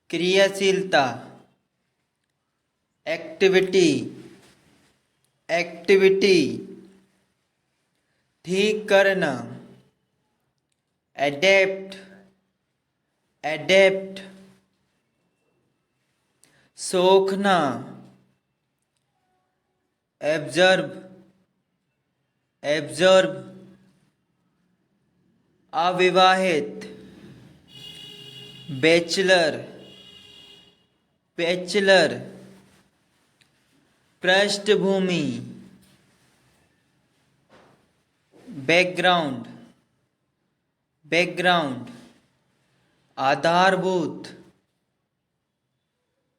क्रियाशीलता, activity, activity, ठीक करना, एडेप्ट, एडेप्ट, सोखना, एब्जर्व, एब्जर्व, अविवाहित, बैचलर, बैचलर, पृष्ठभूमि, बैकग्राउंड, बैकग्राउंड, आधारभूत,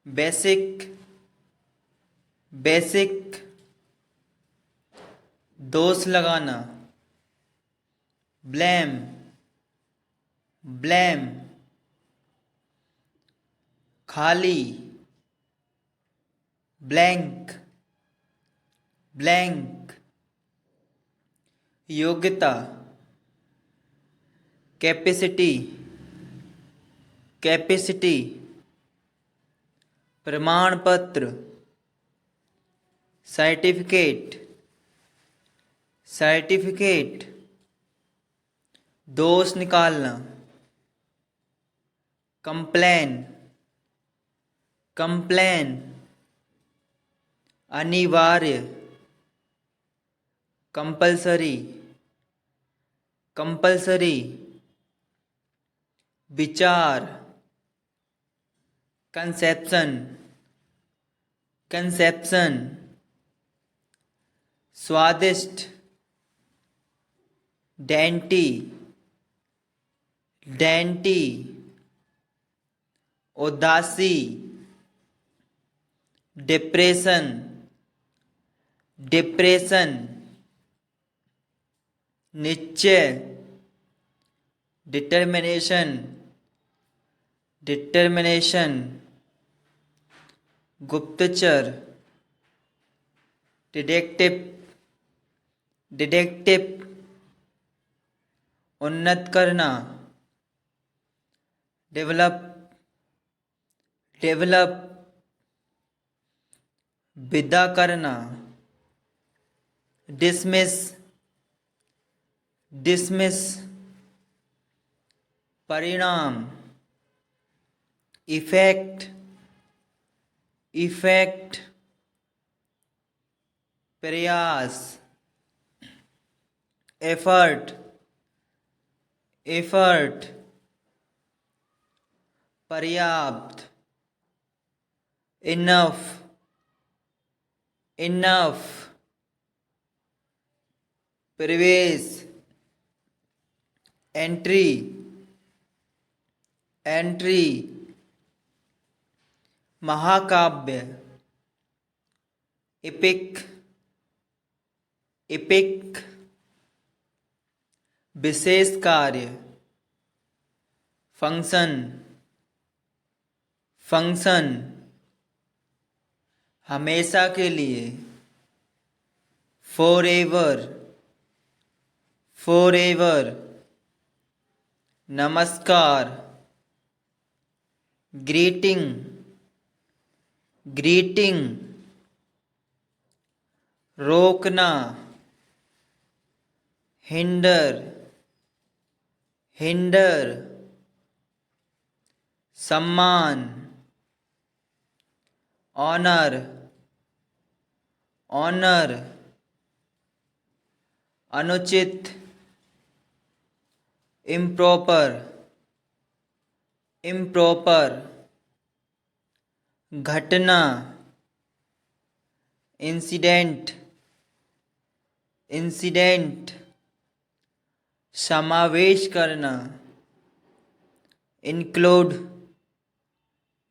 बेसिक, बेसिक, दोष लगाना, ब्लेम, ब्लेम, खाली, ब्लैंक, ब्लैंक, योग्यता, कैपेसिटी, कैपेसिटी, प्रमाण पत्र, सर्टिफिकेट, सर्टिफिकेट, दोष निकालना, कंप्लेन, कंप्लेन, अनिवार्य, कंपल्सरी, कंपल्सरी, विचार, कंसेप्शन, कंसेप्शन, स्वादिष्ट, डेंटी, डेंटी, उदासी, डिप्रेशन, डिप्रेशन, निश्चय, डिटर्मिनेशन, डिटर्मिनेशन, गुप्तचर, डिटेक्टिव, डिटेक्टिव, उन्नत करना, डेवलप, डेवलप, विदा करना, डिसमिस, डिसमिस, परिणाम, इफेक्ट, इफेक्ट, प्रयास, एफर्ट, एफर्ट, पर्याप्त, इनफ, इनफ, प्रवेश, एंट्री, एंट्री, महाकाव्य, इपिक, इपिक, विशेष कार्य, फंक्शन, फंक्शन, हमेशा के लिए, फॉरएवर, फॉरएवर, नमस्कार, ग्रीटिंग, ग्रीटिंग, रोकना, हिंडर, हिंडर, सम्मान, ऑनर, ऑनर, अनुचित, इम्प्रॉपर, इम्प्रॉपर, घटना, इंसिडेंट, इंसिडेंट, समावेश करना, इंक्लूड,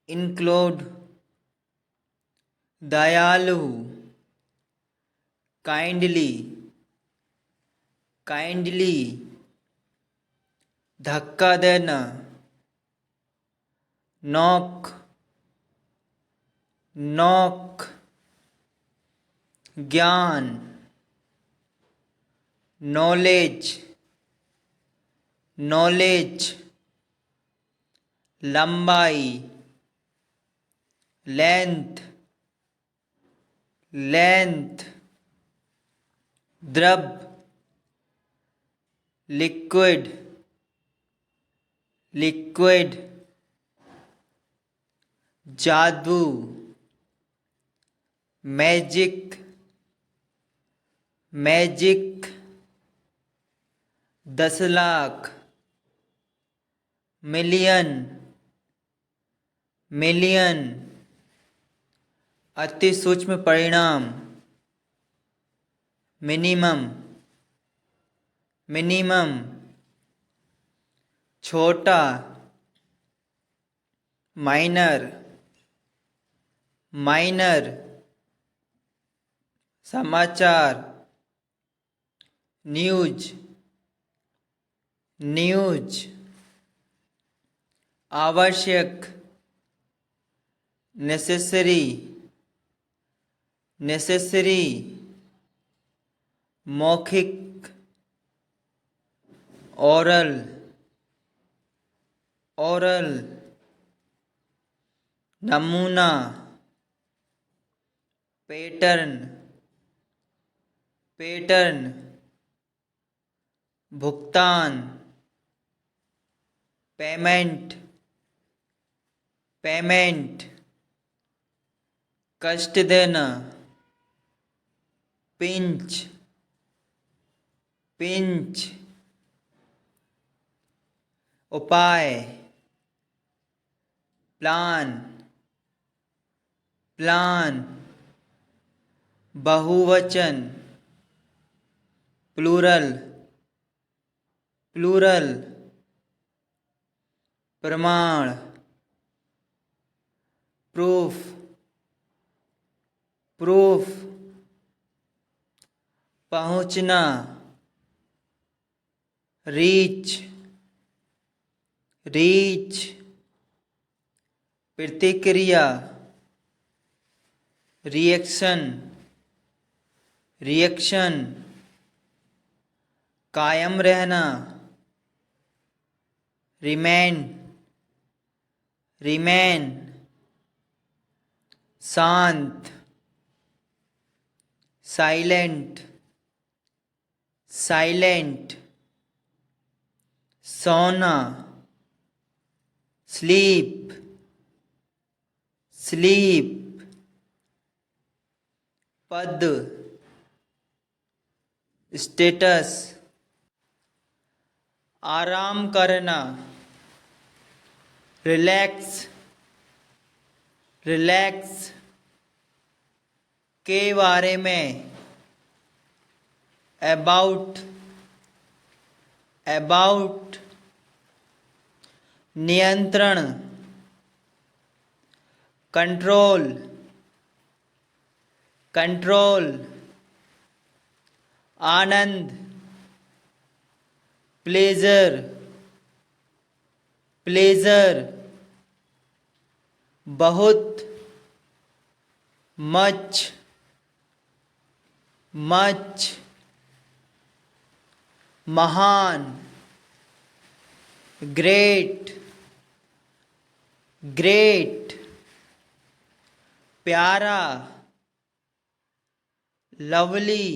इंक्लूड, दयालु, काइंडली, काइंडली, धक्का देना, नॉक, नॉक, ज्ञान, नॉलेज, नॉलेज, लंबाई, length, length, द्रव, liquid, liquid, जादू, magic, magic, 10 lakh, million, million, अति सूक्ष्म परिणाम, मिनिमम, मिनिमम, छोटा, माइनर, माइनर, समाचार, न्यूज, न्यूज, आवश्यक, नेसेसरी, नेसेसरी, मौखिक, ओरल, ओरल, नमूना, पैटर्न, पैटर्न, भुगतान, पेमेंट, पेमेंट, कष्ट देना, पिंच, पिंच, उपाय, प्लान, प्लान, बहुवचन, प्लूरल, प्लूरल, प्रमाण, प्रूफ, प्रूफ, पहुंचना, रीच, रीच, प्रतिक्रिया, रिएक्शन, रिएक्शन, कायम रहना, रिमेन, रिमेन, शांत, साइलेंट, साइलेंट, सोना, स्लीप, स्लीप, पद, स्टेटस, आराम करना, रिलैक्स, रिलैक्स, के बारे में, अबाउट, अबाउट, नियंत्रण, कंट्रोल, कंट्रोल, आनंद, प्लेजर, प्लेजर, बहुत, मच, मच, महान, ग्रेट, ग्रेट, प्यारा, लवली,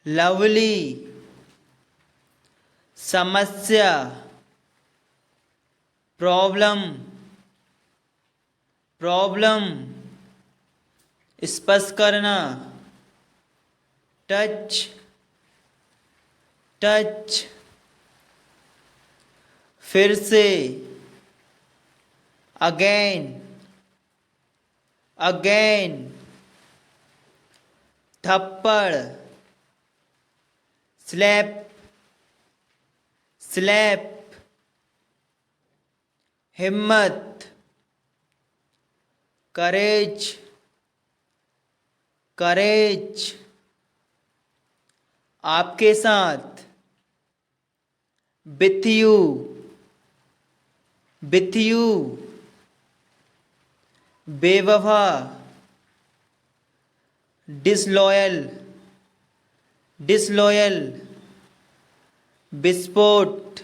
लवली, समस्या, प्रॉब्लम, प्रॉब्लम, स्पर्श करना, टच, टच, फिर से, अगेन, अगेन, थप्पड़, स्लैप, स्लैप, हिम्मत, करेज, करेज, आपके साथ, विथ यू, विथ यू, बेवफा, डिसलॉयल, डिसलॉयल, विस्फोट,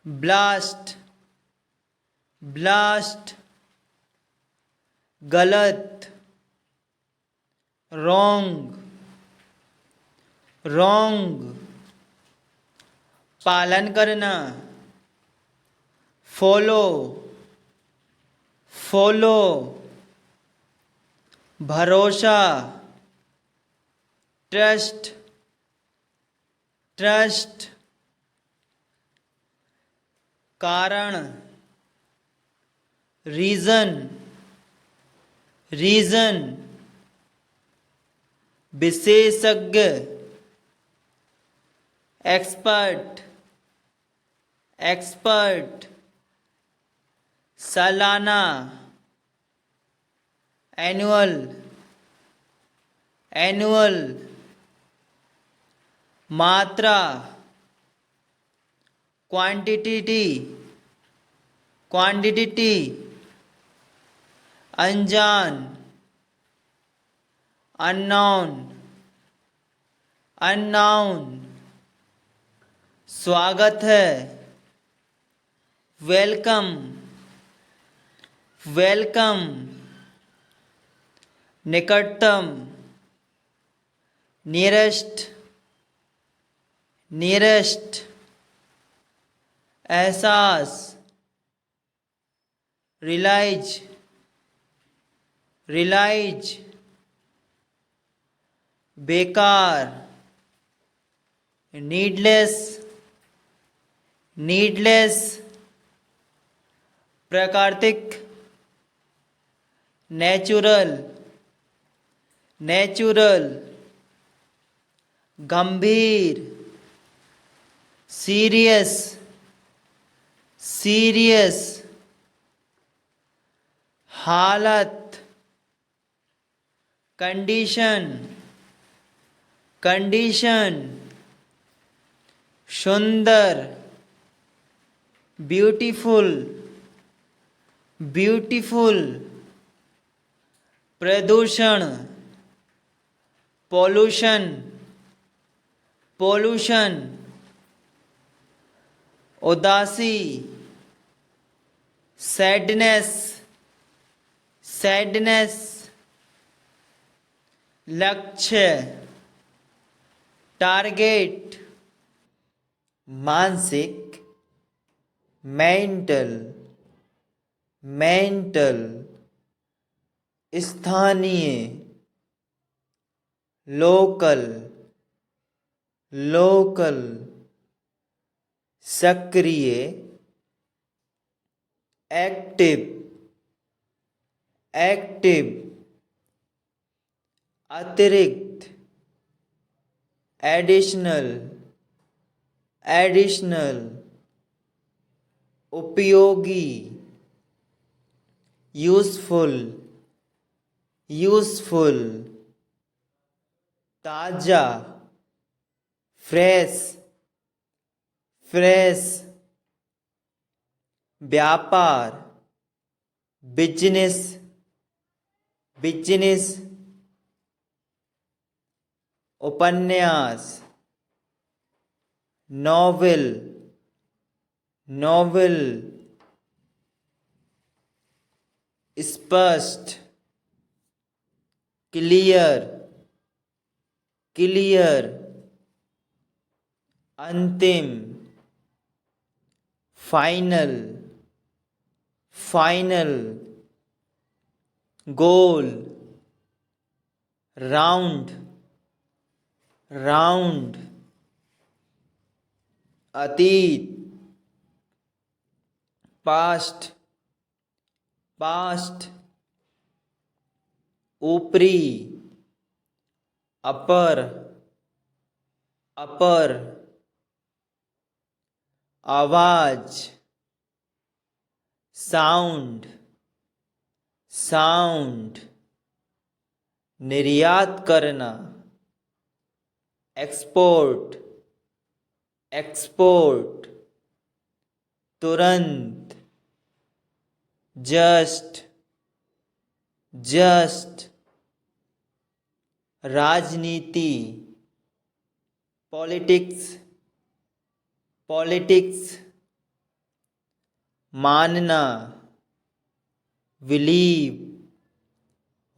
ब्लास्ट, ब्लास्ट गलत, रॉन्ग रॉन्ग, पालन करना, फॉलो फॉलो, भरोसा, ट्रस्ट ट्रस्ट, कारण, रीजन रीजन, विशेषज्ञ, एक्सपर्ट एक्सपर्ट, सालाना, एनुअल एनुअल, मात्रा, क्वांटिटी क्वांटिटी, अनजान, अननोन अननोन, स्वागत है, वेलकम वेलकम, निकटतम, नियरेस्ट नियरेस्ट, एहसास, रियलाइज रियलाइज, बेकार, नीडलेस नीडलेस, प्राकृतिक, नेचुरल नेचुरल, गंभीर, सीरियस सीरियस, हालत, कंडीशन कंडीशन, सुंदर, ब्यूटीफुल ब्यूटीफुल, प्रदूषण, पॉल्यूशन पॉल्यूशन, उदासी, सैडनेस सैडनेस, लक्ष्य, टारगेट, मानसिक, मेंटल मेंटल, स्थानीय, लोकल लोकल, सक्रिय, एक्टिव एक्टिव, अतिरिक्त, एडिशनल एडिशनल, उपयोगी, यूजफुल यूजफुल, ताज़ा, फ्रेश फ्रेश, व्यापार, बिजनेस बिजनेस, उपन्यास, नॉवेल नॉवेल, स्पष्ट, क्लियर क्लियर, अंतिम, फाइनल फाइनल, गोल, राउंड राउंड, अतीत, पास्ट पास्ट, ऊपरी, अपर अपर, आवाज, साउंड साउंड, निर्यात करना, एक्सपोर्ट एक्सपोर्ट, तुरंत, जस्ट जस्ट, राजनीति, पॉलिटिक्स पॉलिटिक्स, मानना, विलीप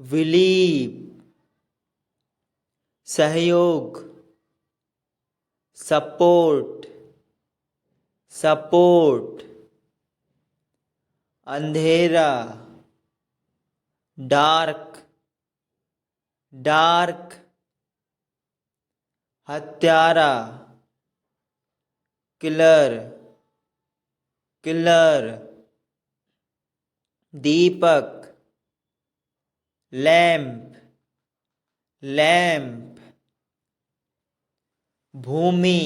विलीप, सहयोग सपोर्ट सपोर्ट, अंधेरा डार्क डार्क, हत्यारा किलर किलर, दीपक लैंप लैंप, भूमि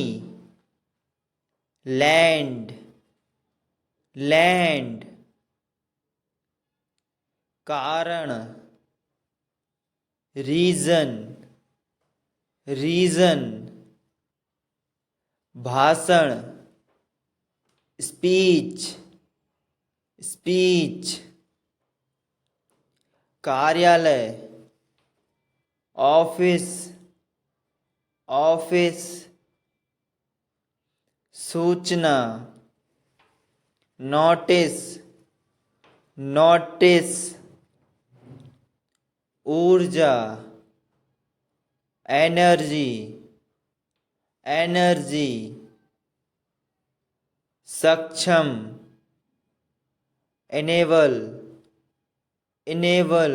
लैंड लैंड, कारण रीजन रीजन, भाषण स्पीच स्पीच, कार्यालय ऑफिस ऑफिस, सूचना नोटिस नोटिस, ऊर्जा एनर्जी एनर्जी, सक्षम इनेबल इनेबल,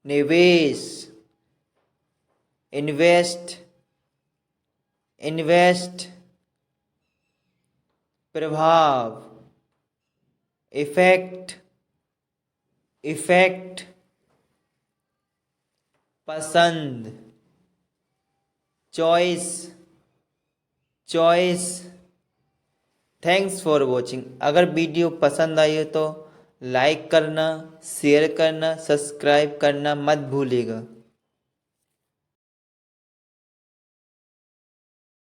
निवेश इन्वेस्ट इन्वेस्ट, प्रभाव इफेक्ट इफेक्ट, पसंद choice choice. Thanks for watching. अगर वीडियो पसंद आई हो तो लाइक करना, शेयर करना, सब्सक्राइब करना मत भूलिएगा।